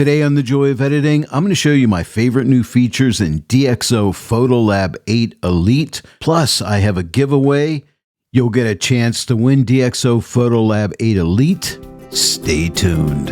Today on The Joy of Editing, I'm going to show you my favorite new features in DXO PHOTOLAB 8 Elite. Plus, I have a giveaway. You'll get a chance to win DXO PHOTOLAB 8 Elite. Stay tuned.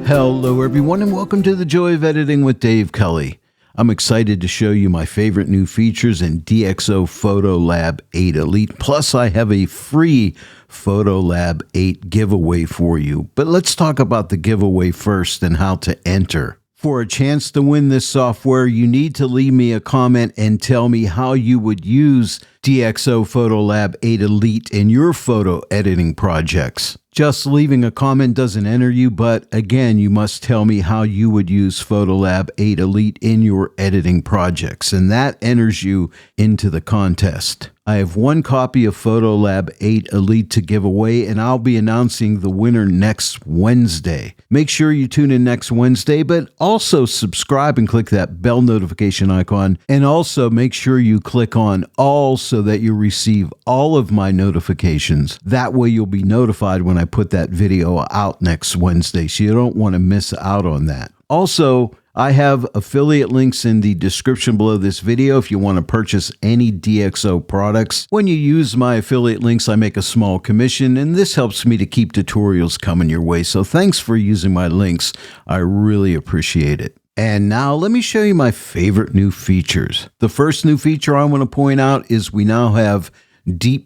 Hello everyone and welcome to The Joy of Editing with Dave Cully. I'm excited to show you my favorite new features in DXO PHOTOLAB 8 Elite. Plus, I have a free PHOTOLAB 8 giveaway for you. But let's talk about the giveaway first and how to enter. For a chance to win this software, you need to leave me a comment and tell me how you would use DXO PHOTOLAB 8 Elite in your photo editing projects. Just leaving a comment doesn't enter you, but again, you must tell me how you would use PHOTOLAB 8 Elite in your editing projects, and that enters you into the contest. I have one copy of PHOTOLAB 8 Elite to give away, and I'll be announcing the winner next Wednesday. Make sure you tune in next Wednesday, but also subscribe and click that bell notification icon, and also make sure you click on all so that you receive all of my notifications. That way you'll be notified when I put that video out next Wednesday, so you don't want to miss out on that. Also, I have affiliate links in the description below this video if you want to purchase any DXO products. When you use my affiliate links, I make a small commission, and this helps me to keep tutorials coming your way. So thanks for using my links. I really appreciate it. And now let me show you my favorite new features. The first new feature I want to point out is we now have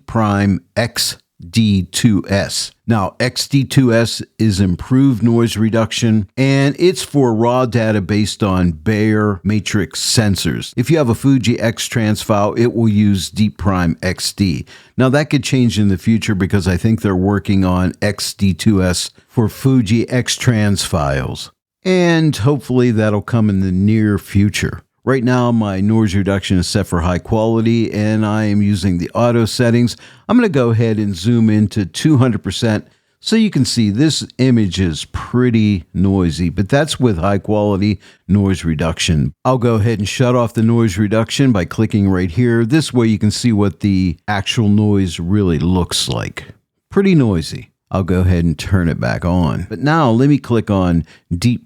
Prime XDS. Now, XD2S is improved noise reduction, and it's for raw data based on Bayer matrix sensors. If you have a Fuji X-Trans file, it will use Prime XD. Now, that could change in the future because I think they're working on XD2S for Fuji X-Trans files, and hopefully that'll come in the near future. Right now, my noise reduction is set for high quality, and I am using the auto settings. I'm going to go ahead and zoom into 200% so you can see this image is pretty noisy, but that's with high quality noise reduction. I'll go ahead and shut off the noise reduction by clicking right here. This way you can see what the actual noise really looks like. Pretty noisy. I'll go ahead and turn it back on. But now let me click on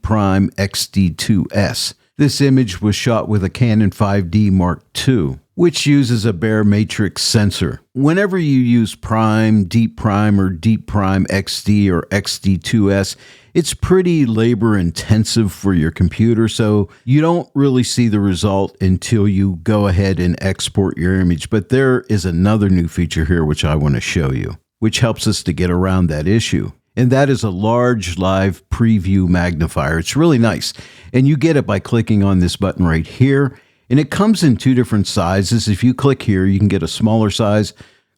Prime XD2S. This image was shot with a Canon 5D Mark II, which uses a Bayer matrix sensor. Whenever you use Prime, Prime, or Prime XD or XD2S, it's pretty labor intensive for your computer, so you don't really see the result until you go ahead and export your image. But there is another new feature here which I want to show you, which helps us to get around that issue. And that is a large live preview magnifier. It's really nice. And you get it by clicking on this button right here. And it comes in two different sizes. If you click here, you can get a smaller size.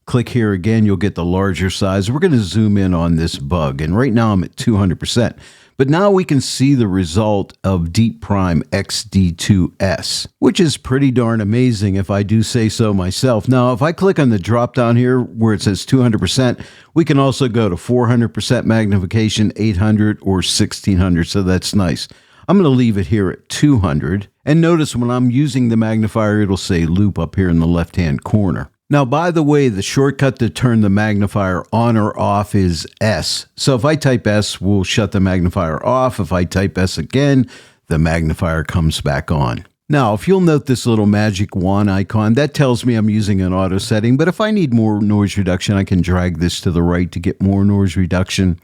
Click here again, you'll get the larger size. We're going to zoom in on this bug. And right now I'm at 200%. But now we can see the result of Prime XD2S, which is pretty darn amazing if I do say so myself. Now, if I click on the drop down here where it says 200%, we can also go to 400% magnification, 800, or 1600, so that's nice. I'm going to leave it here at 200. And notice when I'm using the magnifier, it'll say loop up here in the left-hand corner. Now, by the way, the shortcut to turn the magnifier on or off is S. So if I type S, we'll shut the magnifier off. If I type S again, the magnifier comes back on. Now, if you'll note this little magic wand icon, that tells me I'm using an auto setting. But if I need more noise reduction, I can drag this to the right to get more noise reduction.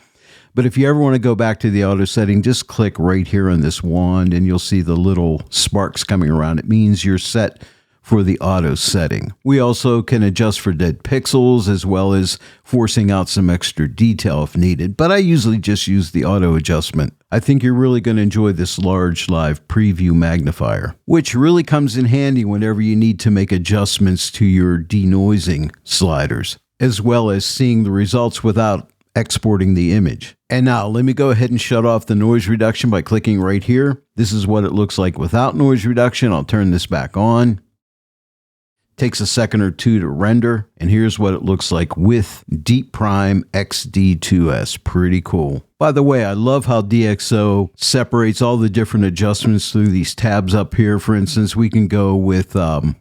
But if you ever want to go back to the auto setting, just click right here on this wand and you'll see the little sparks coming around. It means you're set for the auto setting. We also can adjust for dead pixels as well as forcing out some extra detail if needed, but I usually just use the auto adjustment. I think you're really going to enjoy this large live preview magnifier, which really comes in handy whenever you need to make adjustments to your denoising sliders, as well as seeing the results without exporting the image. And now let me go ahead and shut off the noise reduction by clicking right here. This is what it looks like without noise reduction. I'll turn this back on. Takes a second or two to render, and here's what it looks like with Prime XD2S. Pretty cool. By the way, I love how DXO separates all the different adjustments through these tabs up here. For instance, we can go with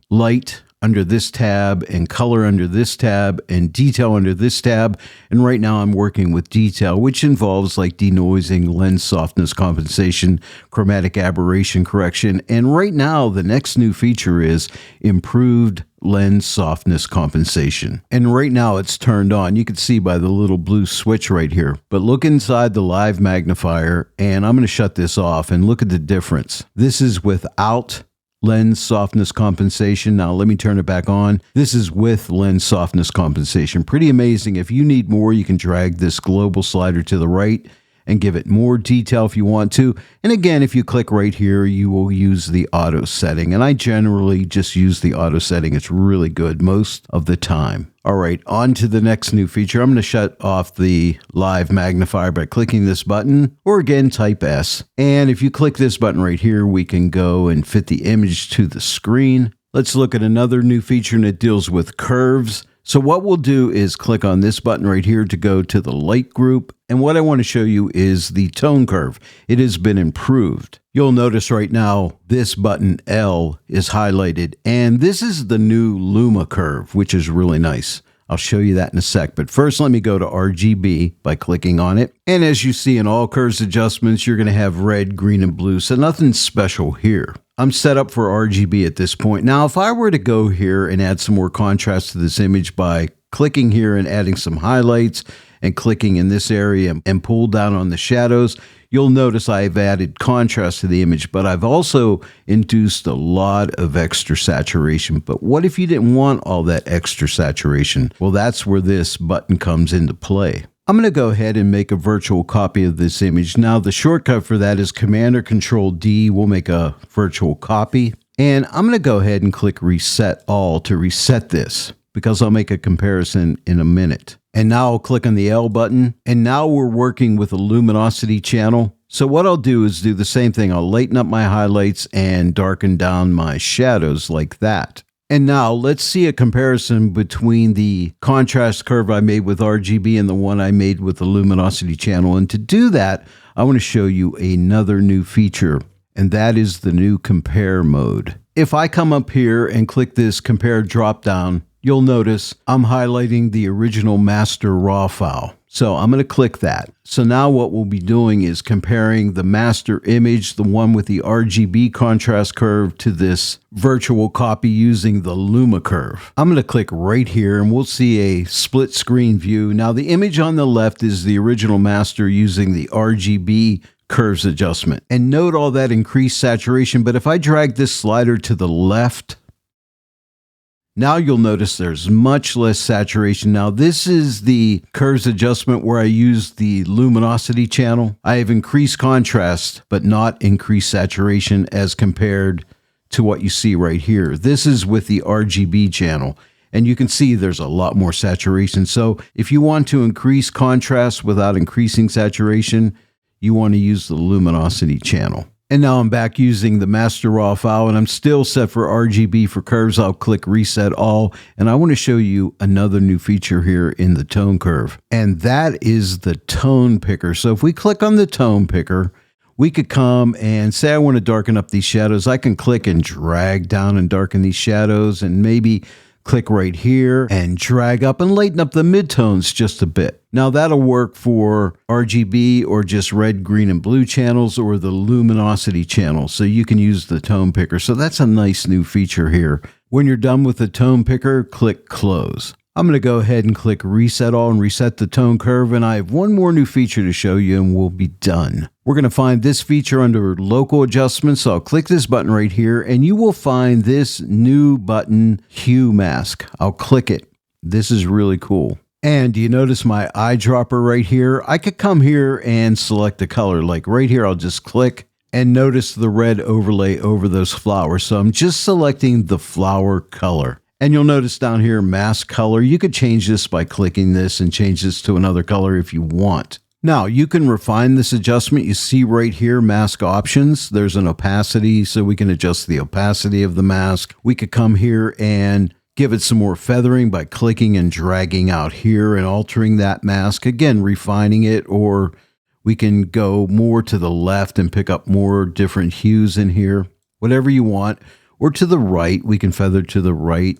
light, under this tab, and color under this tab, and detail under this tab. And right now I'm working with detail, which involves like denoising, lens softness compensation, chromatic aberration correction. And right now the next new feature is improved lens softness compensation. And right now it's turned on. You can see by the little blue switch right here. But look inside the live magnifier, and I'm going to shut this off and look at the difference. This is without lens softness compensation. Now let me turn it back on. This is with lens softness compensation. Pretty amazing. If you need more, you can drag this global slider to the right and give it more detail if you want to. And again, if you click right here, you will use the auto setting. And I generally just use the auto setting. It's really good most of the time. All right, on to the next new feature. I'm going to shut off the live magnifier by clicking this button, or again, type S. And if you click this button right here, we can go and fit the image to the screen. Let's look at another new feature, and it deals with curves. So what we'll do is click on this button right here to go to the light group. And what I want to show you is the tone curve. It has been improved. You'll notice right now this button L is highlighted, and this is the new Luma curve, which is really nice. I'll show you that in a sec, but first let me go to RGB by clicking on it. And as you see in all curves adjustments, you're going to have red, green, and blue, so nothing special here. I'm set up for RGB at this point. Now, if I were to go here and add some more contrast to this image by clicking here and adding some highlights and clicking in this area and pull down on the shadows, you'll notice I've added contrast to the image, but I've also induced a lot of extra saturation. But what if you didn't want all that extra saturation? Well, that's where this button comes into play. I'm going to go ahead and make a virtual copy of this image. Now, the shortcut for that is Command or Control D. We'll make a virtual copy. And I'm going to go ahead and click Reset All to reset this, because I'll make a comparison in a minute. And now I'll click on the L button. And now we're working with a luminosity channel. So what I'll do is do the same thing. I'll lighten up my highlights and darken down my shadows like that. And now let's see a comparison between the contrast curve I made with RGB and the one I made with the luminosity channel. And to do that, I want to show you another new feature, and that is the new compare mode. If I come up here and click this compare dropdown, you'll notice I'm highlighting the original master raw file. So I'm going to click that. So now what we'll be doing is comparing the master image, the one with the RGB contrast curve, to this virtual copy using the Luma curve. I'm going to click right here and we'll see a split screen view. Now the image on the left is the original master using the RGB curves adjustment. And note all that increased saturation, but if I drag this slider to the left, now you'll notice there's much less saturation. Now this is the curves adjustment where I use the luminosity channel. I have increased contrast, but not increased saturation as compared to what you see right here. This is with the RGB channel, and you can see there's a lot more saturation. So if you want to increase contrast without increasing saturation, you want to use the luminosity channel. And now I'm back using the master raw file, and I'm still set for RGB for curves. I'll click Reset All, and I want to show you another new feature here in the tone curve, and that is the tone picker. So if we click on the tone picker, we could come and say I want to darken up these shadows. I can click and drag down and darken these shadows, and maybe click right here and drag up and lighten up the midtones just a bit. Now that'll work for RGB or just red, green, and blue channels, or the luminosity channel. So you can use the tone picker. So that's a nice new feature here. When you're done with the tone picker, click Close. I'm going to go ahead and click Reset All and reset the tone curve. And I have one more new feature to show you and we'll be done. We're going to find this feature under Local Adjustments. So I'll click this button right here and you will find this new button, Hue Mask. I'll click it. This is really cool. And do you notice my eyedropper right here? I could come here and select a color. Like right here, I'll just click and notice the red overlay over those flowers. So I'm just selecting the flower color. And you'll notice down here, mask color. You could change this by clicking this and change this to another color if you want. Now, you can refine this adjustment. You see right here, mask options. There's an opacity, so we can adjust the opacity of the mask. We could come here and give it some more feathering by clicking and dragging out here and altering that mask. Again, refining it, or we can go more to the left and pick up more different hues in here. Whatever you want. Or to the right, we can feather to the right.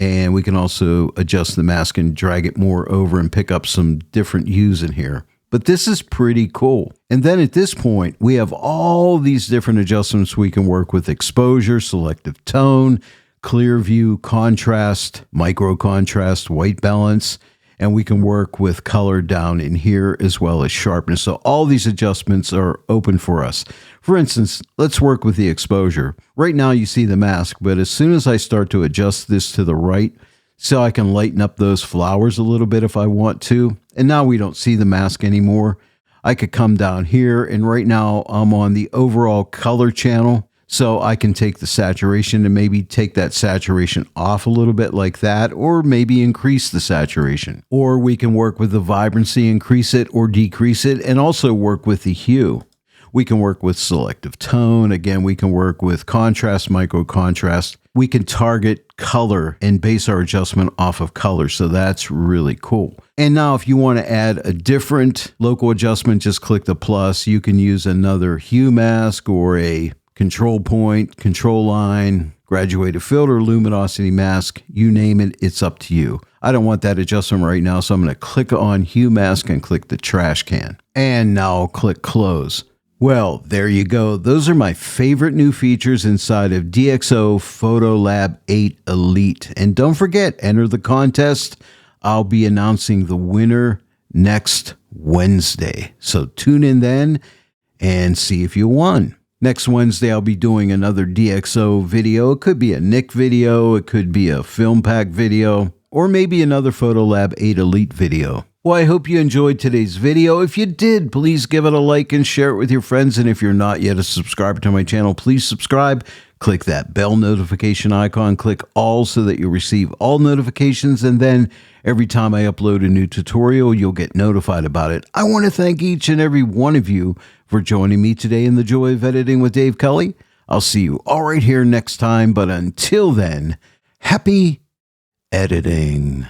And we can also adjust the mask and drag it more over and pick up some different hues in here. But this is pretty cool. And then at this point, we have all these different adjustments we can work with: exposure, selective tone, clear view, contrast, micro contrast, white balance, and we can work with color down in here as well as sharpness. So all these adjustments are open for us. For instance, let's work with the exposure. Right now you see the mask, but as soon as I start to adjust this to the right, so I can lighten up those flowers a little bit if I want to, and now we don't see the mask anymore. I could come down here, and right now I'm on the overall color channel. So I can take the saturation and maybe take that saturation off a little bit like that, or maybe increase the saturation. Or we can work with the vibrancy, increase it or decrease it, and also work with the hue. We can work with selective tone. Again, we can work with contrast, micro contrast. We can target color and base our adjustment off of color. So that's really cool. And now if you want to add a different local adjustment, just click the plus. You can use another hue mask or a control point, control line, graduated filter, luminosity mask, you name it, it's up to you. I don't want that adjustment right now, so I'm going to click on hue mask and click the trash can. And now I'll click close. Well, there you go. Those are my favorite new features inside of DXO PHOTOLAB 8 Elite. And don't forget, enter the contest. I'll be announcing the winner next Wednesday. So tune in then and see if you won. Next Wednesday, I'll be doing another DXO video. It could be a Nick video, it could be a film pack video, or maybe another PHOTOLAB 8 Elite video. Well, I hope you enjoyed today's video. If you did, please give it a like and share it with your friends. And if you're not yet a subscriber to my channel, please subscribe. Click that bell notification icon, click all so that you'll receive all notifications. And then every time I upload a new tutorial, you'll get notified about it. I want to thank each and every one of you for joining me today in the Joy of Editing with Dave Kelly. I'll see you all right here next time. But until then, happy editing.